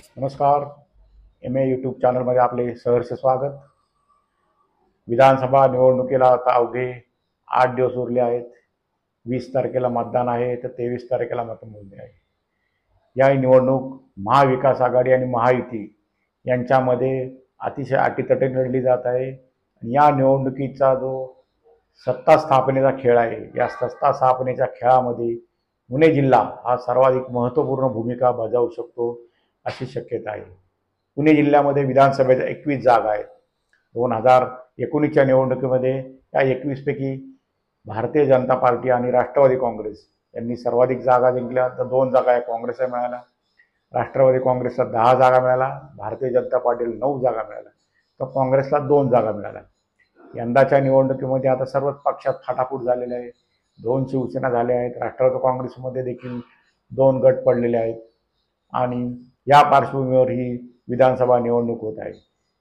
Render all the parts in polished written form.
नमस्कार. यूट्यूब चॅनलमध्ये आपले सहर्ष स्वागत. विधानसभा निवडणुकीला आता अवघे 8 दिवस उरले आहेत. 20 तारखेला मतदान आहे तर 23 तारखेला मतमोजणी आहे. या निवडणूक महाविकास आघाडी आणि महायुती यांच्यामध्ये अतिशय अटीतटीने लढली जात आहे. या निवडणुकीचा जो सत्ता स्थापनेचा खेळ आहे, या सत्ता स्थापनेच्या खेळामध्ये पुणे जिल्हा हा सर्वाधिक महत्त्वपूर्ण भूमिका बजावू शकतो अशी शक्यता आहे. पुणे जिल्ह्यामध्ये विधानसभेच्या 21 जागा आहेत. 2019च्या निवडणुकीमध्ये या 21 पैकी भारतीय जनता पार्टी आणि राष्ट्रवादी काँग्रेस यांनी सर्वाधिक जागा जिंकल्या. तर 2 जागा या काँग्रेसला मिळाल्या. राष्ट्रवादी काँग्रेसला 10 जागा मिळाल्या, भारतीय जनता पार्टीला 9 जागा मिळाल्या, तर काँग्रेसला 2 जागा मिळाल्या. यंदाच्या निवडणुकीमध्ये आता सर्वच पक्षात फाटाफूट झालेले आहे. 2 शिवसेना झाल्या आहेत. राष्ट्रवादी काँग्रेसमध्ये देखील 2 गट पडलेले आहेत आणि या पार्श्वभूमीवर ही विधानसभा निवडणूक होत आहे.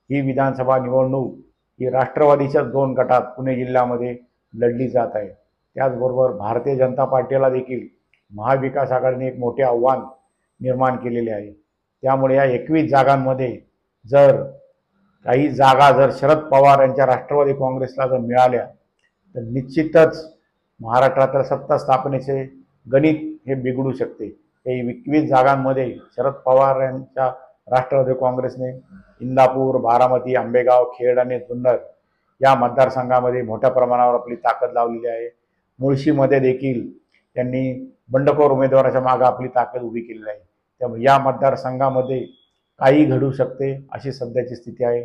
ही विधानसभा निवडणूक ही राष्ट्रवादीच्या 2 गटात पुणे जिल्ह्यामध्ये लढली जात आहे. त्याचबरोबर भारतीय जनता पार्टीला देखील महाविकास आघाडीने एक मोठे आव्हान निर्माण केलेले आहे. त्यामुळे या 21 जागांमध्ये जर काही जागा जर शरद पवार यांच्या राष्ट्रवादी काँग्रेसला जर मिळाल्या तर निश्चितच महाराष्ट्रातील सत्ता स्थापनेचे गणित हे बिघडू शकते. या 21 जागांमध्ये शरद पवार यांच्या राष्ट्रवादी काँग्रेसने इंदापूर, बारामती, आंबेगाव, खेड आणि जुन्नर या मतदारसंघामध्ये मोठ्या प्रमाणावर आपली ताकद लावलेली आहे. मुळशीमध्ये देखील त्यांनी बंडखोर उमेदवाराच्या मागे आपली ताकद उभी केलेली आहे. त्यामुळे या मतदारसंघामध्ये काही घडू शकते अशी सध्याची स्थिती आहे.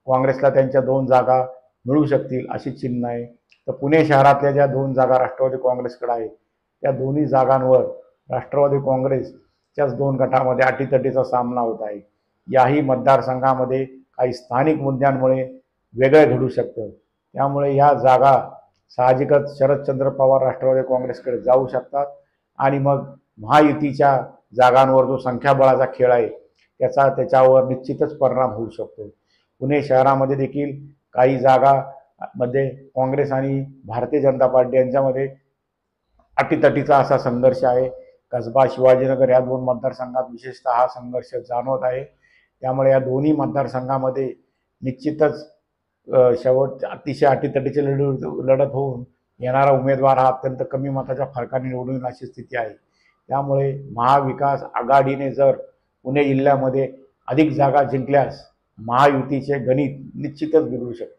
काँग्रेसला त्यांच्या 2 जागा मिळू शकतील अशी चिन्ह आहे. तर पुणे शहरातल्या ज्या 2 जागा राष्ट्रवादी काँग्रेसकडे आहेत त्या दोन्ही जागांवर राष्ट्रवादी काँग्रेसच्याच 2 गटामध्ये अटीतटीचा सामना होत आहे. याही मतदारसंघामध्ये काही स्थानिक मुद्द्यांमुळे वेगळे घडू शकतं. त्यामुळे या जागा साहजिकच शरदचंद्र पवार राष्ट्रवादी काँग्रेसकडे जाऊ शकतात आणि मग महायुतीच्या जागांवर जो संख्याबळाचा खेळ आहे त्याच्यावर निश्चितच परिणाम होऊ शकतो. पुणे शहरामध्ये देखील काही जागामध्ये काँग्रेस आणि भारतीय जनता पार्टी यांच्यामध्ये अटीतटीचा असा संघर्ष आहे. कसबा, शिवाजीनगर या 2 मतदारसंघात विशेषतः हा संघर्ष जाणवत आहे. त्यामुळे या दोन्ही मतदारसंघामध्ये निश्चितच शेवट अतिशय अटीतटीची लढत होऊन येणारा उमेदवार हा अत्यंत कमी मताच्या फरकाने निवडून येईल अशी स्थिती आहे. त्यामुळे महाविकास आघाडीने जर पुणे जिल्ह्यामध्ये अधिक जागा जिंकल्यास महायुतीचे गणित निश्चितच बिघडू शकते.